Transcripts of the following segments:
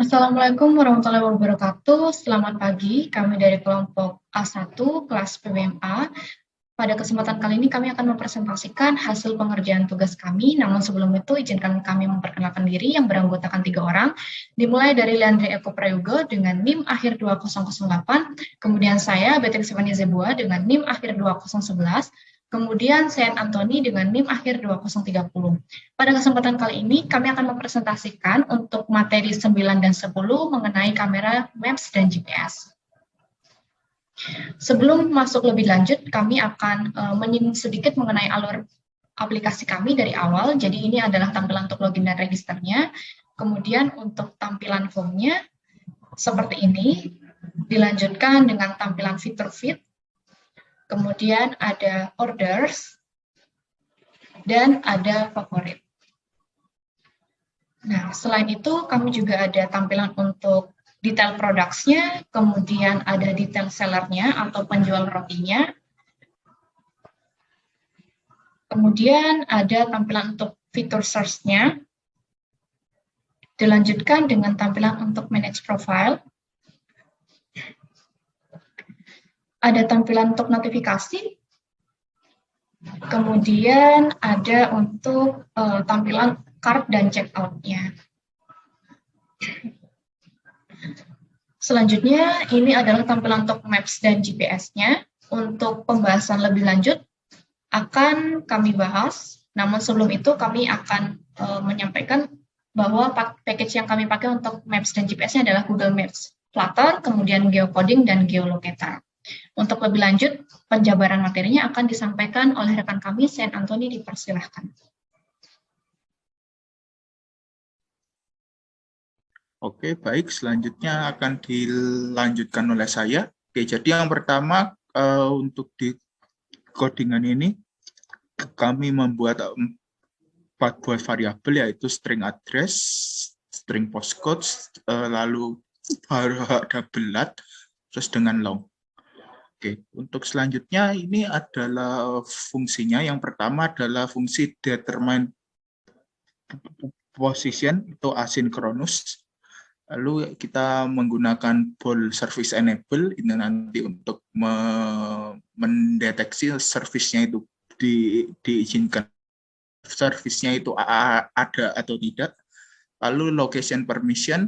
Assalamualaikum warahmatullahi wabarakatuh. Selamat pagi, kami dari kelompok A1 kelas PWMA. Pada kesempatan kali ini kami akan mempresentasikan hasil pengerjaan tugas kami, namun sebelum itu izinkan kami memperkenalkan diri yang beranggotakan 3 orang, dimulai dari Leandri Eko Prayogo dengan NIM akhir 2008, kemudian saya, Beatrix Sivania Zebua dengan NIM akhir 2011, kemudian Saint Anthony dengan NIM akhir 2030. Pada kesempatan kali ini, kami akan mempresentasikan untuk materi 9 dan 10 mengenai kamera, Maps, dan GPS. Sebelum masuk lebih lanjut, kami akan menyinggung sedikit mengenai alur aplikasi kami dari awal. Jadi ini adalah tampilan untuk login dan registernya. Kemudian untuk tampilan formnya seperti ini. Dilanjutkan dengan tampilan fitur feed. Kemudian ada orders. Dan ada favorit. Nah, selain itu kami juga ada tampilan untuk detail products-nya, kemudian ada detail seller-nya atau penjual rotinya. Kemudian ada tampilan untuk fitur search-nya. Dilanjutkan dengan tampilan untuk manage profile. Ada tampilan untuk notifikasi. Kemudian ada untuk tampilan cart dan checkout-nya. Selanjutnya, ini adalah tampilan untuk Maps dan GPS-nya. Untuk pembahasan lebih lanjut, akan kami bahas. Namun sebelum itu, kami akan menyampaikan bahwa package yang kami pakai untuk Maps dan GPS-nya adalah Google Maps, Flutter, kemudian geocoding, dan geolocator. Untuk lebih lanjut, penjabaran materinya akan disampaikan oleh rekan kami, Saint Anthony, dipersilahkan. Oke, baik. Selanjutnya akan dilanjutkan oleh saya. Oke, jadi yang pertama untuk di codingan ini, kami membuat 4 buah variabel, yaitu string address, string postcode, lalu double lat, terus dengan long. Oke, untuk selanjutnya ini adalah fungsinya. Yang pertama adalah fungsi determine position, itu asinkronus. Lalu kita menggunakan ball service enable ini nanti untuk mendeteksi service-nya itu diizinkan, service-nya itu ada atau tidak. Lalu location permission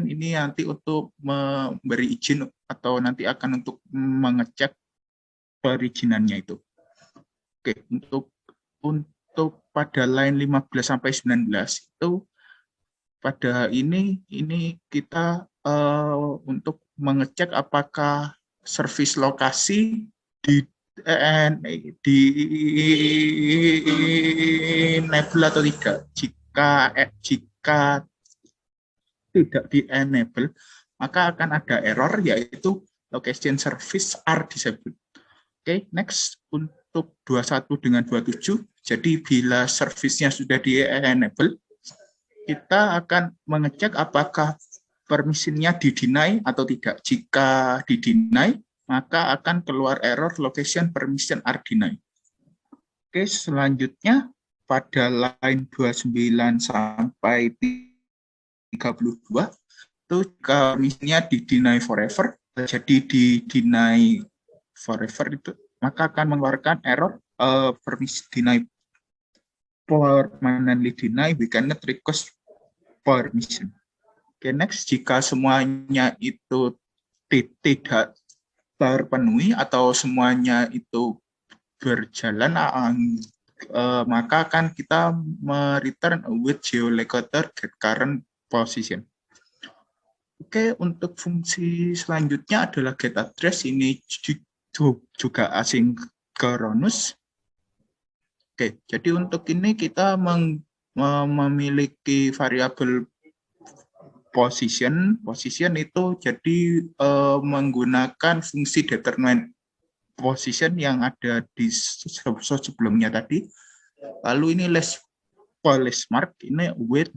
ini nanti untuk memberi izin atau nanti akan untuk mengecek perizinannya itu. Oke, untuk pada line 15 sampai 19 itu pada ini kita untuk mengecek apakah service lokasi di enable atau tidak. Jika tidak di enable, maka akan ada error, yaitu location service are disabled. Oke, next untuk 21 dengan 27. Jadi bila service-nya sudah di enable, kita akan mengecek apakah permission-nya di-deny atau tidak. Jika di-deny, maka akan keluar error location permission are denied. Oke, selanjutnya pada line 29 sampai 32, itu jika permission-nya di-deny forever, jadi di-deny forever itu, maka akan mengeluarkan error permission deny permanently deny, we cannot request permission. Oke, next, jika semuanya itu tidak terpenuhi atau semuanya itu berjalan, maka akan kita return with geolocator get current position. Oke, untuk fungsi selanjutnya adalah get address, ini juga asinkronus. Oke, jadi untuk ini kita memiliki variabel position itu jadi menggunakan fungsi determine position yang ada di sebelumnya tadi. Lalu ini less police mark, ini with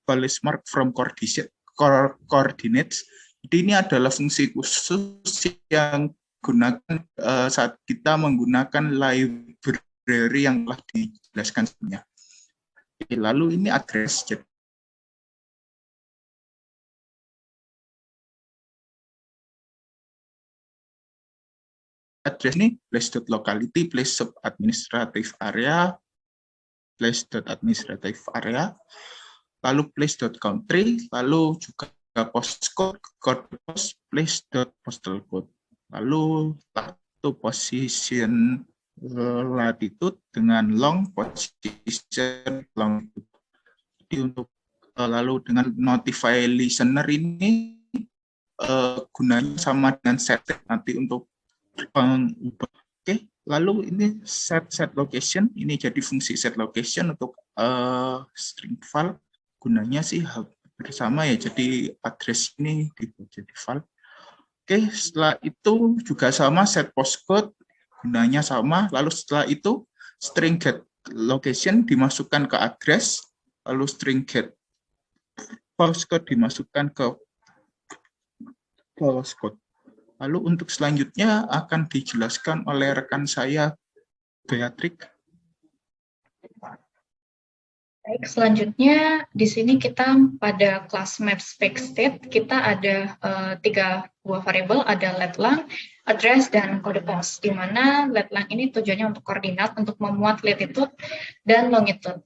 police mark from coordinates. Jadi ini adalah fungsi khusus yang gunakan saat kita menggunakan library yang telah dijelaskan sebelumnya. Lalu ini address. address ini place.locality, place administrative area, place.administrative area, lalu place.country, lalu juga postcode, code post, place.postal code, lalu satu position latitude dengan long position longitude. Jadi untuk lalu dengan notify listener ini gunanya sama dengan set nanti untuk pengubah. Oke, lalu ini set location, ini jadi fungsi set location untuk string file, gunanya sih bersama ya, jadi address ini dibuat jadi file. Oke, setelah itu juga sama set postcode, gunanya sama, lalu setelah itu string get location dimasukkan ke address, lalu string get postcode dimasukkan ke postcode. Lalu untuk selanjutnya akan dijelaskan oleh rekan saya, Beatrix. Baik, selanjutnya di sini kita pada kelas maps fixed state kita ada 3 buah variabel, ada let lang, address, dan kode pos. Di mana let lang ini tujuannya untuk koordinat, untuk memuat latitude dan longitude.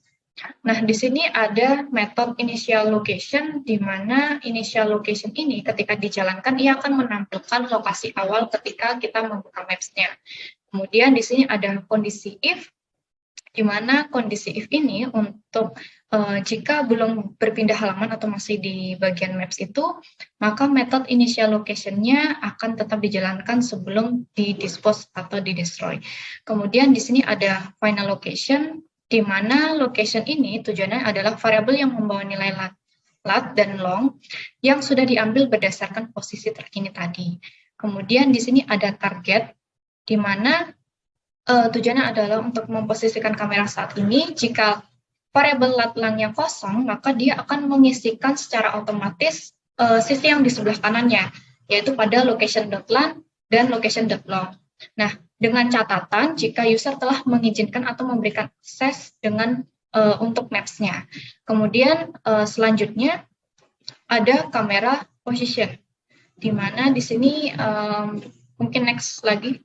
Nah, di sini ada metode initial location, di mana initial location ini ketika dijalankan, ia akan menampilkan lokasi awal ketika kita membuka maps-nya. Kemudian di sini ada kondisi if, di mana kondisi if ini untuk jika belum berpindah halaman atau masih di bagian maps itu, maka metode initial location-nya akan tetap dijalankan sebelum di-dispose atau di-destroy. Kemudian di sini ada final location, di mana location ini tujuannya adalah variabel yang membawa nilai lat dan long yang sudah diambil berdasarkan posisi terkini tadi. Kemudian di sini ada target, di mana tujuannya adalah untuk memposisikan kamera saat ini. Jika variabel lat langnya kosong, maka dia akan mengisikan secara otomatis sisi yang di sebelah kanannya, yaitu pada location.lan dan location.long. Nah, dengan catatan jika user telah mengizinkan atau memberikan akses dengan untuk maps-nya. Kemudian selanjutnya ada kamera position, di mana di sini mungkin next lagi.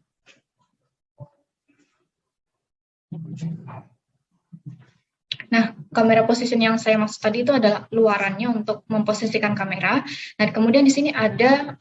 Nah, kamera position yang saya maksud tadi itu adalah luarannya untuk memposisikan kamera. Nah, kemudian di sini ada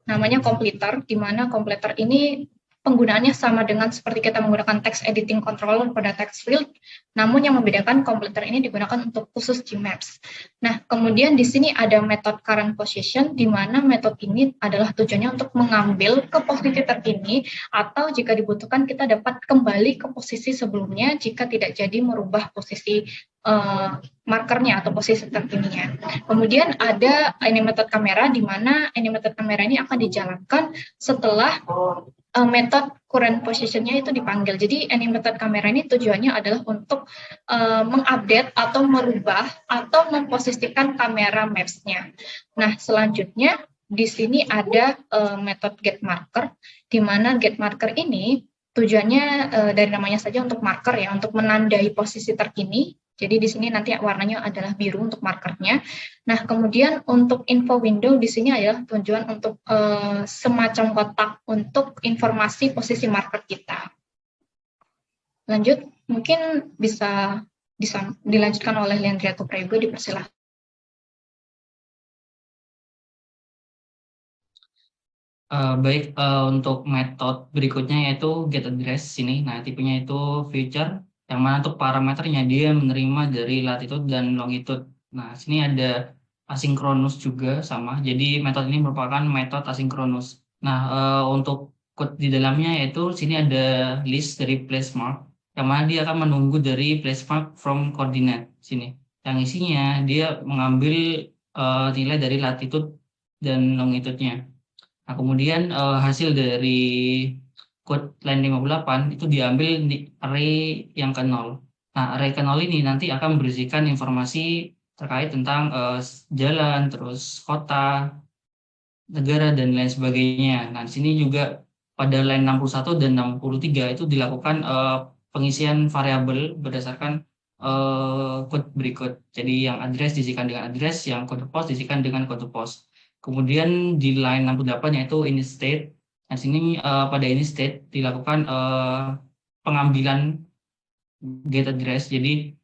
namanya completer, di mana completer ini penggunaannya sama dengan seperti kita menggunakan text editing controller pada text field, namun yang membedakan completer ini digunakan untuk khusus Gmaps. Nah, kemudian di sini ada method current position, di mana metode ini adalah tujuannya untuk mengambil ke posisi terkini, atau jika dibutuhkan kita dapat kembali ke posisi sebelumnya jika tidak jadi merubah posisi markernya atau posisi terkininya. Kemudian ada animated kamera, di mana animated kamera ini akan dijalankan setelah metode current position-nya itu dipanggil. Jadi animated kamera ini tujuannya adalah untuk mengupdate atau merubah atau memposisikan kamera maps-nya. Nah, selanjutnya di sini ada metode get marker, di mana get marker ini tujuannya dari namanya saja untuk marker ya, untuk menandai posisi terkini. Jadi di sini nanti warnanya adalah biru untuk markernya. Nah, kemudian untuk info window di sini adalah tujuan untuk semacam kotak untuk informasi posisi marker kita. Lanjut, mungkin bisa dilanjutkan oleh Leandria Tupraibu, dipersilahkan. Baik, untuk metode berikutnya yaitu get address sini. Nah, tipenya itu future, yang mana untuk parameternya dia menerima dari latitude dan longitude. Nah, sini ada asinkronus juga sama. Jadi metode ini merupakan metode asinkronus. Nah, untuk code di dalamnya yaitu sini ada list dari place mark, yang mana dia akan menunggu dari place mark from coordinate sini. Yang isinya dia mengambil nilai dari latitude dan longitude-nya. Nah, kemudian hasil dari code line 58 itu diambil di array yang ke 0. Nah, array ke 0 ini nanti akan berisikan informasi terkait tentang jalan, terus kota, negara, dan lain sebagainya. Nah, di sini juga pada line 61 dan 63 itu dilakukan pengisian variabel berdasarkan code berikut. Jadi yang address diisikan dengan address, yang kode pos diisikan dengan kode pos. Kemudian di line 68 yaitu init state. Nah, sini pada ini state dilakukan pengambilan get address. Jadi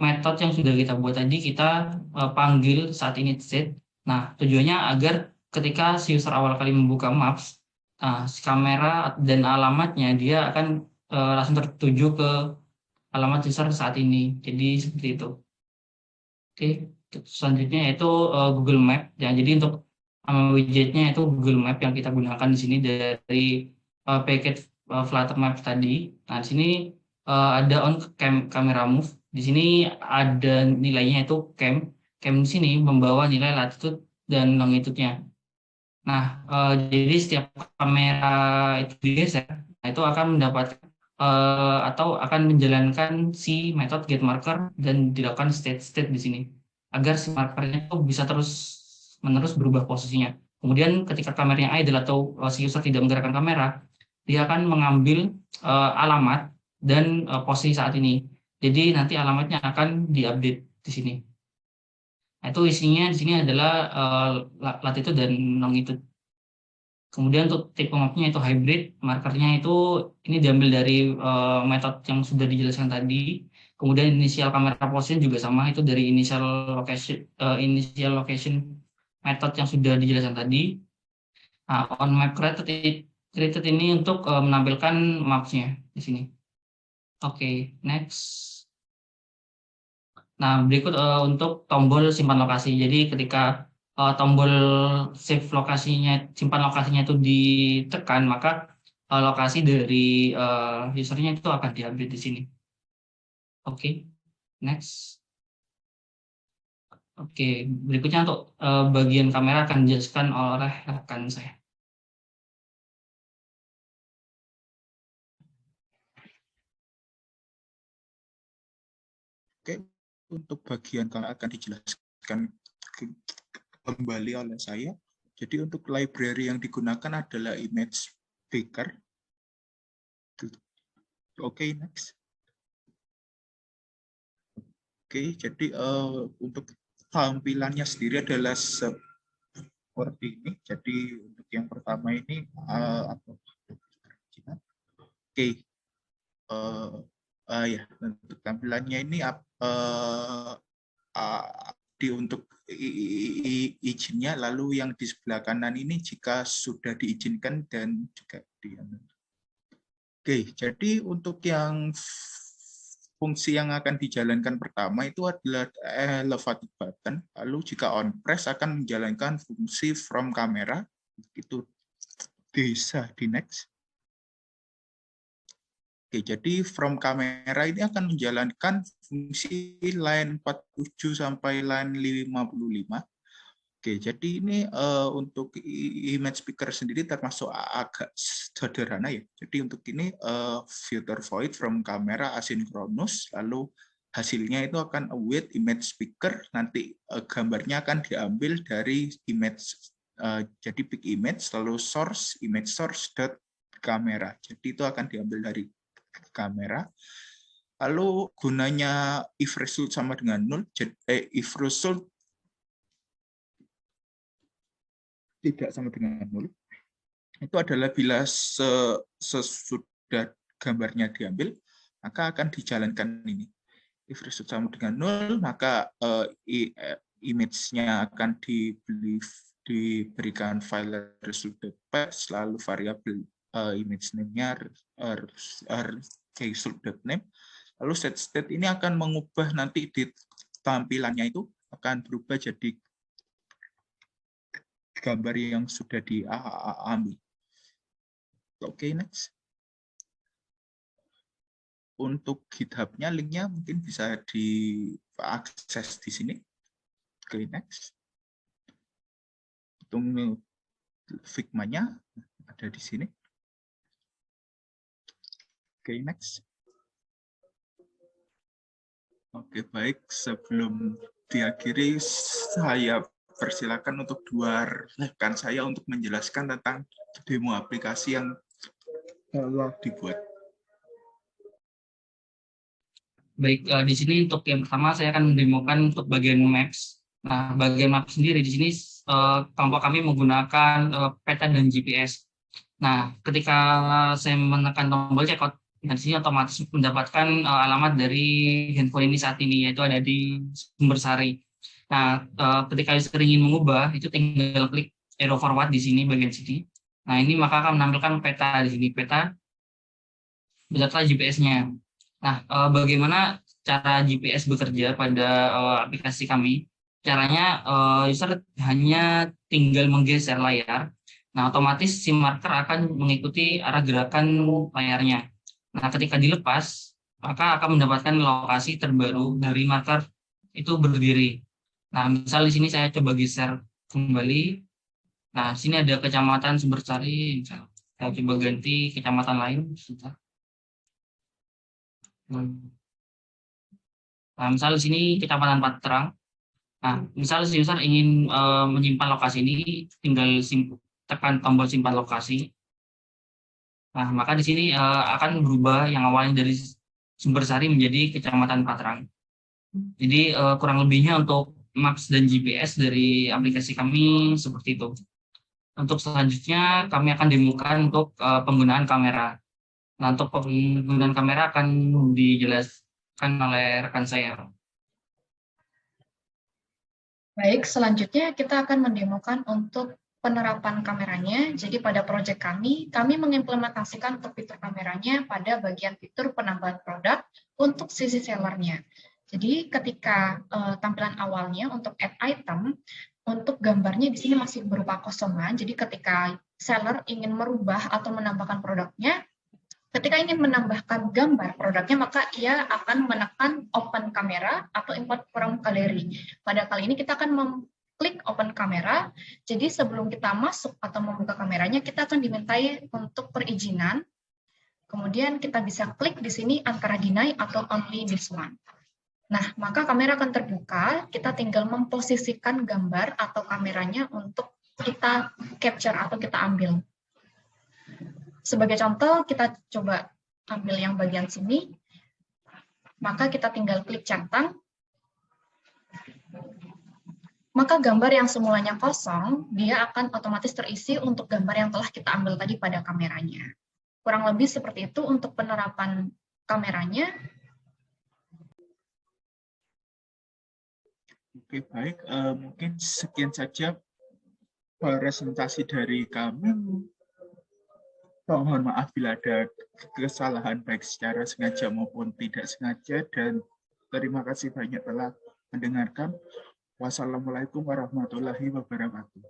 metode yang sudah kita buat tadi kita panggil saat ini state. Nah, tujuannya agar ketika si user awal kali membuka Maps, si kamera dan alamatnya dia akan langsung tertuju ke alamat user saat ini. Jadi seperti itu. Oke, selanjutnya yaitu Google Map. Ya, jadi untuk widgetnya itu Google Map yang kita gunakan di sini dari package Flutter Map tadi. Nah, di sini ada on camera move. Di sini ada nilainya itu cam. Cam di sini membawa nilai latitude dan longitude-nya. Nah, jadi setiap kamera itu digeser, nah itu akan mendapat atau akan menjalankan si metode getMarker dan dilakukan state di sini agar si markernya itu bisa terus menerus berubah posisinya. Kemudian ketika kameranya idle atau si user tidak menggerakkan kamera, dia akan mengambil alamat dan posisi saat ini. Jadi nanti alamatnya akan diupdate di sini. Nah, itu isinya di sini adalah latitude dan longitude. Kemudian untuk tipe mapnya itu hybrid, markernya itu ini diambil dari metode yang sudah dijelaskan tadi. Kemudian initial camera position juga sama, itu dari initial location method yang sudah dijelaskan tadi. Nah, on map created ini untuk menampilkan mapsnya di sini. Oke, next. Nah, berikut untuk tombol simpan lokasi. Jadi ketika tombol save lokasinya, simpan lokasinya itu ditekan, maka lokasi dari usernya itu akan diupdate di sini. Oke, next. Oke, berikutnya untuk bagian kamera akan dijelaskan oleh rekan saya. Oke, untuk bagian kamera akan dijelaskan kembali oleh saya. Jadi untuk library yang digunakan adalah image picker. Oke, next. Oke, jadi untuk tampilannya sendiri adalah seperti ini. Jadi untuk yang pertama ini oke, ya untuk tampilannya ini untuk izinnya, lalu yang di sebelah kanan ini jika sudah diizinkan dan juga di. Oke, jadi untuk yang fungsi yang akan dijalankan pertama itu adalah elevated button, lalu jika on press akan menjalankan fungsi from camera, itu bisa di next. Oke, jadi from camera ini akan menjalankan fungsi line 47 sampai line 55. Oke, jadi ini untuk image picker sendiri termasuk agak sederhana ya. Jadi untuk ini filter void from camera asynchronous, lalu hasilnya itu akan await image picker, nanti gambarnya akan diambil dari image, jadi pick image, lalu source image source dot kamera. Jadi itu akan diambil dari kamera. Lalu gunanya if result sama dengan 0, if result tidak sama dengan 0, itu adalah bila sesudah gambarnya diambil, maka akan dijalankan ini. If result sama dengan 0, maka image-nya akan diberikan file result.path, lalu variabel image name-nya result.name. Lalu set state ini akan mengubah nanti di tampilannya itu akan berubah jadi gambar yang sudah diambil. Oke, next. Untuk GitHub-nya, linknya mungkin bisa diakses di sini. Oke, next. Untuk Figma-nya ada di sini. Oke, next. Oke, baik. Sebelum diakhiri, saya persilakan untuk dua rekan saya untuk menjelaskan tentang demo aplikasi yang telah dibuat. Baik, di sini untuk yang pertama saya akan mendemokan untuk bagian Maps. Nah, bagian Maps sendiri di sini kelompok kami menggunakan peta dan GPS. Nah, ketika saya menekan tombol checkout, dan sini otomatis mendapatkan alamat dari handphone ini saat ini, yaitu ada di Sumbersari. Nah, ketika user ingin mengubah, itu tinggal klik arrow forward di sini bagian sini. Nah, ini maka akan menampilkan peta di sini, peta beserta GPS-nya. Nah, bagaimana cara GPS bekerja pada aplikasi kami? Caranya user hanya tinggal menggeser layar. Nah, otomatis si marker akan mengikuti arah gerakan layarnya. Nah, ketika dilepas, maka akan mendapatkan lokasi terbaru dari marker itu berdiri. Nah, misal di sini saya coba geser kembali. Nah, sini ada kecamatan Sumbersari. Saya coba ganti kecamatan lain. Sebentar. Nah, misal di sini kecamatan Paterang. Nah, misal si user ingin menyimpan lokasi ini, tinggal tekan tombol simpan lokasi. Nah, maka di sini akan berubah yang awalnya dari Sumbersari menjadi kecamatan Paterang. Jadi kurang lebihnya untuk Maps dan GPS dari aplikasi kami seperti itu. Untuk selanjutnya kami akan demokan untuk penggunaan kamera. Nah, untuk penggunaan kamera akan dijelaskan oleh rekan saya. Baik, selanjutnya kita akan mendemokan untuk penerapan kameranya. Jadi pada proyek kami mengimplementasikan untuk fitur kameranya pada bagian fitur penambahan produk untuk sisi sellernya. Jadi ketika tampilan awalnya untuk add item, untuk gambarnya di sini masih berupa kosongan. Jadi ketika seller ingin merubah atau menambahkan produknya, ketika ingin menambahkan gambar produknya, maka ia akan menekan open kamera atau import from gallery. Pada kali ini kita akan mengklik open kamera. Jadi sebelum kita masuk atau membuka kameranya, kita akan dimintai untuk perizinan. Kemudian kita bisa klik di sini antara deny atau only this one. Nah, maka kamera akan terbuka, kita tinggal memposisikan gambar atau kameranya untuk kita capture atau kita ambil. Sebagai contoh, kita coba ambil yang bagian sini, maka kita tinggal klik centang, maka gambar yang semulanya kosong, dia akan otomatis terisi untuk gambar yang telah kita ambil tadi pada kameranya. Kurang lebih seperti itu untuk penerapan kameranya. Oke, baik. Mungkin sekian saja presentasi dari kami. Mohon maaf bila ada kesalahan baik secara sengaja maupun tidak sengaja, dan terima kasih banyak telah mendengarkan. Wassalamualaikum warahmatullahi wabarakatuh.